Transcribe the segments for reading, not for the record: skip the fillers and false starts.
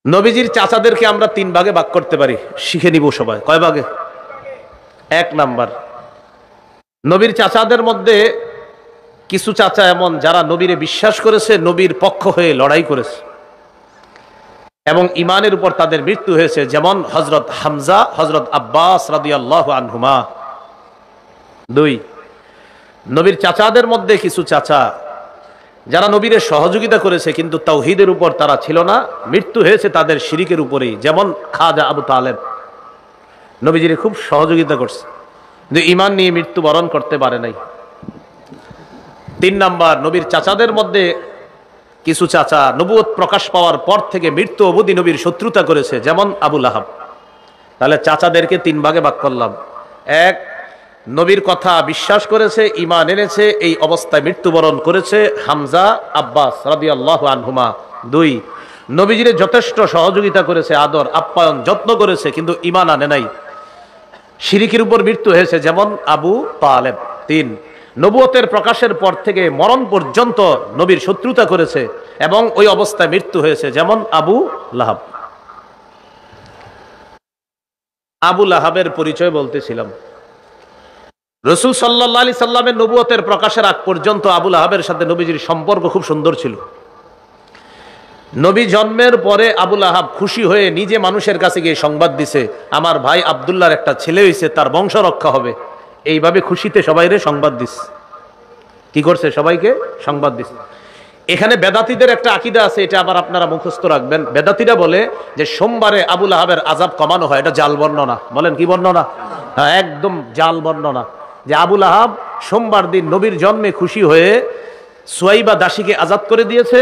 নবীজির চাচাদেরকে আমরা 3 ভাগে ভাগ করতে পারি, শিখে নিব সবাই। কয় ভাগে? 1 নাম্বার, নবীর চাচাদের মধ্যে কিছু চাচা এমন যারা নবীরে বিশ্বাস করেছে, নবীর পক্ষ হয়ে লড়াই করেছে এবং ইমানের উপর তাদের মৃত্যু হয়েছে, যেমন হযরত হামজা, হযরত আব্বাস রাদিয়াল্লাহু আনহুমা। 2, নবীর চাচাদের মধ্যে কিছু চাচা যারা নবীর সহযোগিতা করেছে কিন্তু তাওহীদের উপর তারা ছিল না, মৃত্যু হয়েছে তাদের শিরকের উপরেই, যেমন খাজা আবু তালেব। নবীজির খুব সহযোগিতা করছে কিন্তু ঈমান নিয়ে মৃত্যুবরণ করতে পারে নাই। 3 নাম্বার, নবীর চাচাদের মধ্যে কিছু চাচা নবুয়ত প্রকাশ পাওয়ার পর থেকে মৃত্যু অবধি নবীর শত্রুতা করেছে, যেমন আবু লাহাব। তাহলে চাচাদেরকে 3 ভাগে ভাগ করলাম। 1, নবীর কথা বিশ্বাস করেছে, ঈমান এনেছে, এই অবস্থায় মৃত্যুবরণ করেছে, হামজা, আব্বাস রাদিয়াল্লাহু আনহুমা। 2, নবীজির যথেষ্ট সহযোগিতা করেছে, আদর আপ্যায়ন যত্ন করেছে কিন্তু ঈমান আনে নাই, শিরকের উপর মৃত্যু হয়েছে, যেমন আবু তালেব। 3, নবুয়তের প্রকাশের পর থেকে মরণ পর্যন্ত নবীর শত্রুতা করেছে এবং ওই অবস্থায় মৃত্যু হয়েছে, যেমন আবু লাহাব। আবু লাহাবের পরিচয় বলতেছিলাম। রাসূল সাল্লাল্লাহু আলাইহি সাল্লামের নবুয়তের প্রকাশের আগ পর্যন্ত আবু লাহাবের সাথে নবীজির সম্পর্ক খুব সুন্দর ছিল। নবী জন্মের পরে আবু লাহাব খুশি হয়ে নিজে মানুষের কাছে গিয়ে সংবাদ দিছে, আমার ভাই আব্দুল্লাহর একটা ছেলে হয়েছে, তার বংশ রক্ষা হবে। এইভাবে খুশিতে সবাইরে সংবাদ দিস। কি করছে? সবাইকে সংবাদ দিস। এখানে বেদাতীদের একটা আকীদা আছে, এটা আবার আপনারা মুখস্থ রাখবেন। বেদাতীরা বলে যে সোমবারে আবু লাহাবের আযাব কমানো হয়, এটা জাল বর্ণনা। বলেন কি বর্ণনা? হ্যাঁ, একদম জাল বর্ণনা। যে আবু লাহাব সোমবার দিন নবীর জন্মে খুশি হয়ে সুয়াইবা দাসীকে আজাদ করে দিয়েছে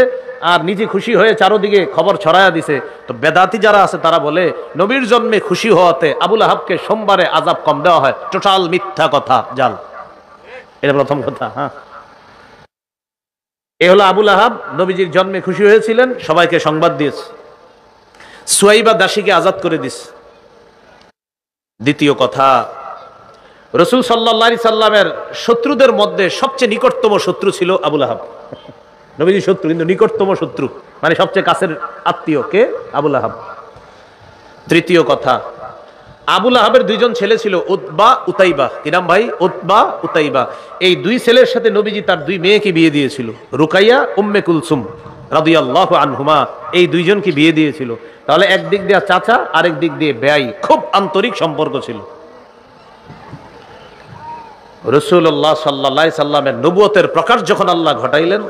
আর নিজে খুশি হয়ে চারদিকে খবর ছড়ায়া দিছে। তো বেদাতি যারা আছে তারা বলে নবীর জন্মে খুশি হওয়াতে আবু লাহাবকে সোমবারে আযাব কম দেওয়া হয়। টোটাল মিথ্যা কথা, জাল। এটা প্রথম কথা। হ্যাঁ, এ হলো আবু লাহাব নবীজির জন্মে খুশি হয়েছিলেন, সবাইকে সংবাদ দিয়েছে, সুয়াইবা দাসীকে আজাদ করে দিছে। দ্বিতীয় কথা, রাসূল সাল্লাল্লাহু আলাইহি সাল্লামের শত্রুদের মধ্যে সবচেয়ে নিকটতম শত্রু ছিল আবু লাহাব। নবীজির শত্রু কিন্তু নিকটতম শত্রু, মানে সবচেয়ে কাছের আত্মীয় কে? আবু লাহাব। তৃতীয় কথা, আবু লাহাবের 2 জন ছেলে ছিল, উতবা, উতাইবা। কি নাম ভাই? উতবা, উতাইবা। এই 2 ছেলের সাথে নবীজি তার 2 মেয়েকে বিয়ে দিয়েছিল, রুকাইয়া, উম্মে কুলসুম রাদিয়াল্লাহু আনহুমা। এই 2 জনকে বিয়ে দিয়েছিল। তাহলে একদিক দিয়ে চাচা, আরেক দিক দিয়ে বেয়াই, খুব আন্তরিক সম্পর্ক ছিল। রাসূলুল্লাহ সাল্লাল্লাহু আলাইহি সাল্লামের নবুয়তের প্রকাশ যখন আল্লাহ ঘটাইলেন,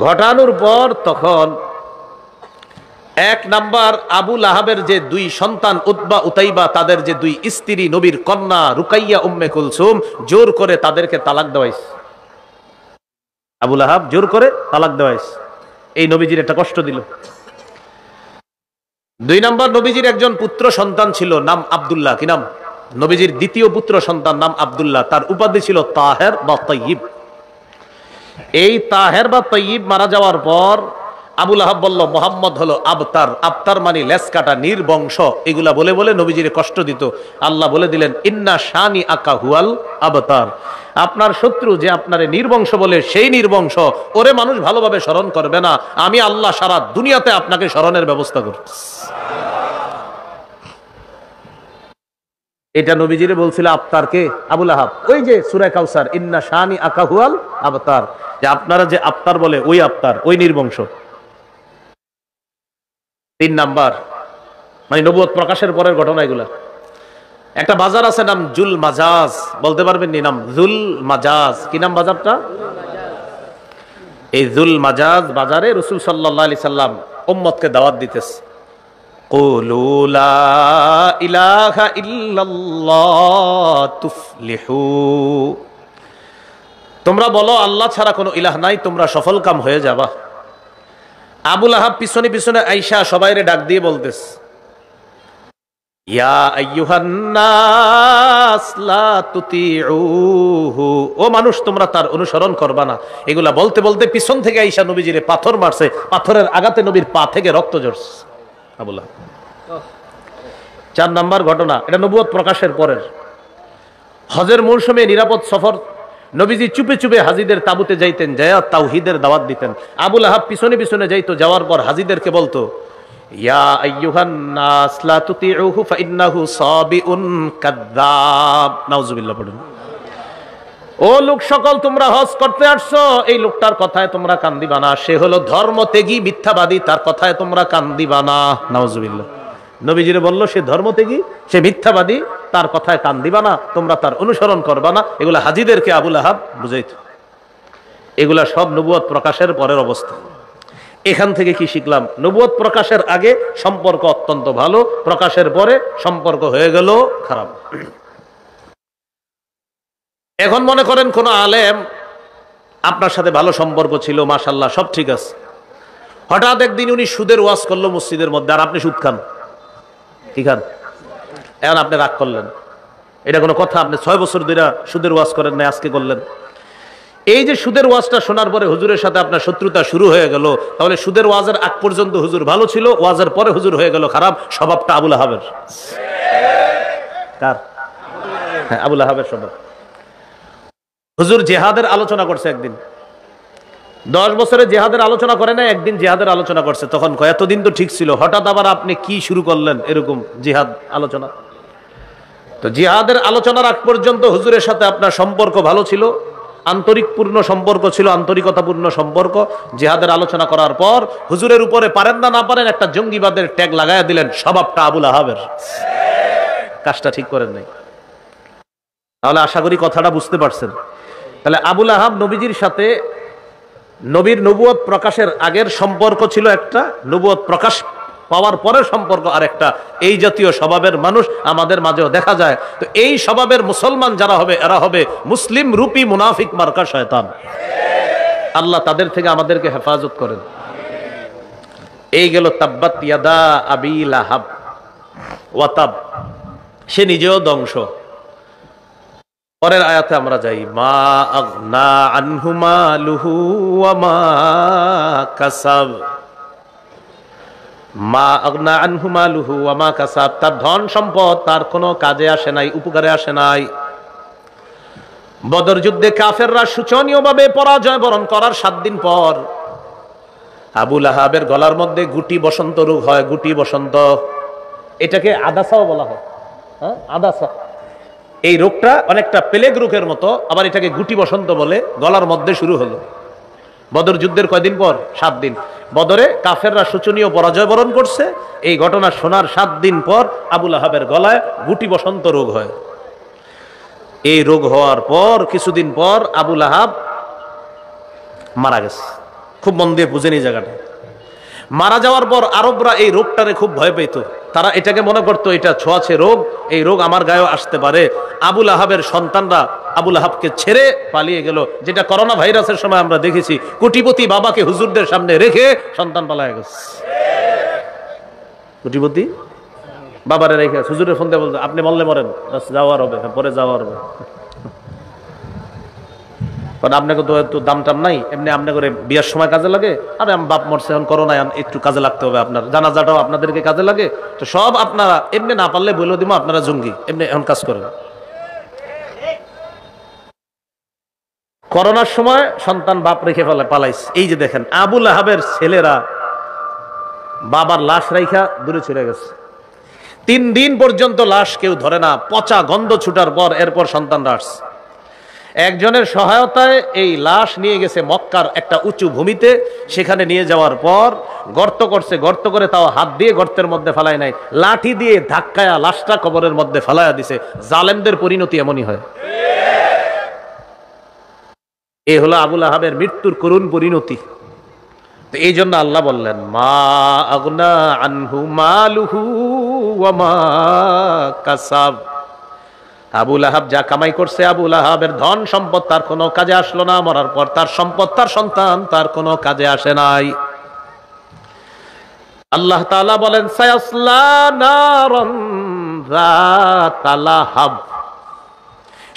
ঘটানোর পর তখন 1 নাম্বার, আবু লাহাবের যে 2 সন্তান উতবা, উতাইবা, তাদের যে 2 স্ত্রী নবীর কন্যা রুকাইয়া, উম্মে কুলসুম, জোর করে তাদেরকে তালাক দেওয়াইছে। আবু লাহাব জোর করে তালাক দেওয়াইছে। এই নবীজির একটা কষ্ট দিল। 2 নাম্বার, নবীজির একজন পুত্র সন্তান ছিল, নাম আব্দুল্লাহ। কি নাম? নবীজির দ্বিতীয় পুত্র সন্তান নাম আব্দুল্লাহ, তার উপাধি ছিল তাহের বা তাইয়িব। এই তাহের বা তাইয়িব মারা যাওয়ার পর আবু লাহাব বলল মোহাম্মদ হলো আবতার। আবতার মানে লেজ কাটা, নির্বংশ। এগুলা বলে বলে নবীজির কষ্ট দিত। আল্লাহ বলে দিলেন, ইন্না শানি আকা হুয়াল আবতার, আপনার শত্রু যে আপনারে নির্বংশ বলে, সেই নির্বংশ। ওরে মানুষ ভালোভাবে স্মরণ করবে না, আমি আল্লাহ সারা দুনিয়াতে আপনাকে স্মরণের ব্যবস্থা করছি। এটা নবীজিরে বলছিল আবতারকে, আবু লাহাব। ওই যে সূরা কাউসার, ইন্না শানি আকা হুয়াল আবতার, যে আপনারা যে আবতার বলে, ওই আবতার, ওই নির্বংশ। 3 নাম্বার, মানে নবুয়ত প্রকাশের পরের ঘটনা এগুলা। একটা বাজার আছে নাম জুল মাজাজ, বলতে পারবেন নি নাম? জুল মাজাজ। কি নাম বাজারটা? এই জুল মাজাজ বাজারে রাসূল সাল্লাল্লাহু আলাইহি সাল্লাম উম্মতকে দাওয়াত দিতেছে, কুলু লা ইলাহা ইল্লাল্লাহ তুফলিহু, তোমরা বলো আল্লাহ ছাড়া কোনো ইলাহ নাই, তোমরা সফল কাম হয়ে যাবা। আবু লাহাব পিছনে পিছনে আইসা সবাইরে ডাক দিয়ে বলতেছে, ইয়া আইয়ুহান নাস লা তুতিউহু, ও মানুষ তোমরা তার অনুসরণ করবা না। এগুলা বলতে বলতে পিছন থেকে আইসা নবীজিরে পাথর মারছে, পাথরের আঘাতে নবীর পা থেকে রক্ত ঝরছে। আবু লাহাব। 4 নাম্বার ঘটনা, এটা নবুয়ত প্রকাশের পরের। হজের মৌসুমে নিরাপদ সফর, নবীজি চুপে চুপে হাজিদের তাবুতে যাইতেন, যায় তাওহীদের দাওয়াত দিতেন। আবু লাহাব পিছনে পিছনে যাইতো, যাওয়ার পর হাজিদেরকে বলতো, ইয়া আইয়ুহান নাস লা তুতিউহু ফাইন্নাহু সাবিউন কাযযাব। নাউজুবিল্লাহ পড়ুন। ও লোক সকল, তোমরা হজ করতে আসছো, এই লোকটার কথায় তোমরা কান দিবা না, সে হলো ধর্মত্যাগী মিথ্যাবাদী, তার কথায় তোমরা কান দিবা না। নাউজুবিল্লাহ। নবীজিরে বলল সে ধর্মত্যাগী, সে মিথ্যাবাদী, তার কথায় কান দিবা না, তোমরা তার অনুসরণ করবা না। এগুলা হাজীদেরকে আবু লাহাব বুঝাইত। এগুলা সব নবুয়ত প্রকাশের পরের অবস্থা। এখান থেকে কি শিখলাম? নবুয়ত প্রকাশের আগে সম্পর্ক অত্যন্ত ভালো, প্রকাশের পরে সম্পর্ক হয়ে গেল খারাপ। এখন মনে করেন কোন আলেম আপনার সাথে ভালো সম্পর্ক ছিল, মাশাআল্লাহ সব ঠিক আছে, হঠাৎ একদিন উনি সুদের ওয়াজ করলো মসজিদের মধ্যে, আর আপনি সুদ খান, কি খান? এখন আপনি রাগ করলেন, এটা কোনো কথা? আপনি 6 বছর ধরে সুদের ওয়াজ করেন না, আজকে করলেন। এই যে সুদের ওয়াজটা শোনার পরে হুজুরের সাথে আপনার শত্রুতা শুরু হয়ে গেল, তাহলে সুদের ওয়াজের আগ পর্যন্ত হুজুর ভালো ছিল, ওয়াজের পরে হুজুর হয়ে গেল খারাপ। স্বভাবটা আবু লাহাবের। কার? হ্যাঁ, আবু লাহাবের স্বভাব। হুজুর জিহাদের আলোচনা করছে একদিন, 10 বছরে জিহাদের আলোচনা করে না, একদিন জিহাদের আলোচনা করছে। তখন এতদিন তো ঠিক ছিল, হঠাৎ আবার আপনি কি শুরু করলেন এরকম জিহাদ আলোচনা? তো জিহাদের আলোচনার আগ পর্যন্ত হুজুরের সাথে আপনার সম্পর্ক ভালো ছিল, আন্তরিকপূর্ণ সম্পর্ক ছিল, আন্তরিকতাপূর্ণ সম্পর্ক। জিহাদের আলোচনা করার পর হুজুরের উপরে পারেন না পারেন একটা জঙ্গিবাদের ট্যাগ লাগাইয়া দিলেন। স্বভাবটা আবু লাহাবের। কাজটা ঠিক করেন নাই। তাহলে আশা করি কথাটা বুঝতে পারছেন। তাহলে আবু লাহাব নবীজির সাথে, নবীর নবুয়ত প্রকাশের আগের সম্পর্ক ছিল একটা, নবুয়ত প্রকাশ পাওয়ার পরের সম্পর্ক আরেকটা। এই জাতীয় স্বভাবের মানুষ আমাদের মাঝেও দেখা যায়। তো এই স্বভাবের মুসলমান যারা হবে, এরা হবে মুসলিম রূপী মুনাফিক মার্কা শয়তান। আল্লাহ তাদের থেকে আমাদেরকে হেফাজত করেন। এই গেল তাব্বাত ইয়াদা আবি লাহাব ওয়া তাব। সে নিজেও ধ্বংস। পরের আয়াতে আমরা যাই, মা আগনা আনহু মালুহু ওয়া মা কাসাব। মা আগনা আনহু মালুহু ওয়া মা কাসাব, তার ধন সম্পদ তার কোনো কাজে আসে নাই, উপকারে আসে নাই। বদর যুদ্ধে কাফেররা শোচনীয়ভাবে পরাজয় বরণ করার 7 দিন পর আবু লাহাবের গলার মধ্যে গুটি বসন্ত রোগ হয়। গুটি বসন্ত, এটাকে আদাসাও বলা হয়। হ্যাঁ, আদাসা। এই রোগটা অনেকটা প্লেগ রোগের মতো, আবার এটাকে গুটি বসন্ত বলে। গলার মধ্যে শুরু হলো বদর যুদ্ধের কয়দিন পর? 7 দিন। বদরে কাফেররা শোচনীয় পরাজয় বরণ করছে। এই ঘটনা শোনার 7 দিন পর আবু লাহাবের গলায় গুটি বসন্ত রোগ হয়। এই রোগ হওয়ার পর কিছুদিন পর আবু লাহাব মারা গেছে। খুব মন দিয়ে বুঝেন এই জায়গাটা। মারা যাওয়ার পর আরবরা এই রোগটারে খুব ভয় পেত। তারা এটাকে মনে করতো এটা ছোঁয়াছে রোগ, এই রোগ আমার গায়েও আসতে পারে। আবু লাহাবের সন্তানরা আবু লাহাবকে ছেড়ে পালিয়ে গেল, যেটা করোনা ভাইরাসের সময় আমরা দেখেছি। কোটিপতি বাবাকে হুজুরদের সামনে রেখে সন্তান পালায় গেছে। কোটিপতি বাবারে রেখে হুজুরের ফোন দিয়ে বলতো, আপনি মরলে মরেন, যাওয়ার হবে, পরে যাওয়ার হবে। কারণ আপনাকে তো একটু দাম টাম নাই, এমনি আপনি করে বিয়ার সময় কাজে লাগে। আরে আমি বাপ মরছে, এখন করোনায় একটু কাজে লাগতে হবে, আপনার জানাজাটাও আপনাদেরকে কাজে লাগে। তো সব আপনারা এমনি না পারলে বলে দিব আপনারা জঙ্গি, এমনি এখন কাজ করেন। করোনার সময় সন্তান বাপ রেখে পালাইছে। এই যে দেখেন আবু লাহাবের ছেলেরা বাবার লাশ রাইখা দূরে চলে গেছে। 3 দিন পর্যন্ত লাশ কেউ ধরে না, পচা গন্ধ ছুটার পর এরপর সন্তানরা আসছে। একজনের সহায়তায় এই লাশ নিয়ে গেছে মক্কার একটা উঁচু ভূমিতে। সেখানে নিয়ে যাওয়ার পর গর্ত করছে, গর্ত করে তাও হাত দিয়ে গর্তের মধ্যে ফালায় নাই, লাঠি দিয়ে ধাক্কায়া লাশটা কবরের মধ্যে ফালায়া দিছে। জালেমদের পরিণতি এমনই হয়। এই হলো আবু লাহাবের মৃত্যুর করুণ পরিণতি। তো এই জন্য আল্লাহ বললেন, মা আগনা আনহু মালুহু ওয়া মা কাসাব। আবু লাহাব যা কামাই করছে, আবু লাহাবের ধন সম্পদ তার কোনো কাজে আসলো না। মরার পর তার সম্পদ, তার সন্তান তার কোনো কাজে আসে নাই। আল্লাহ তাআলা বলেন, সায়াসলা নারান যাতা লাহাব,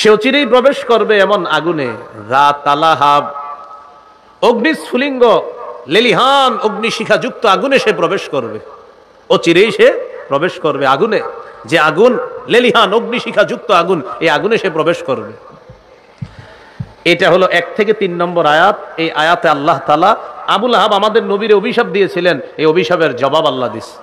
সে চিরেই প্রবেশ করবে এমন আগুনে, যাতা লাহাব, অগ্নিস্ফুলিঙ্গ লেলিহান অগ্নিশিখা যুক্ত আগুনে সে প্রবেশ করবে। ও চিরেই সে প্রবেশ করবে আগুনে। যে আগুন লেলিহান অগ্নিশিখা যুক্ত আগুন, এই আগুনে সে প্রবেশ করবে। এটা হলো 1 থেকে 3 নম্বর আয়াত। এই আয়াতে আল্লাহ তাআলা আবু লাহাব আমাদের নবীর অভিশাপ দিয়েছিলেন, এই অভিশাপের জবাব আল্লাহ দিয়েছে।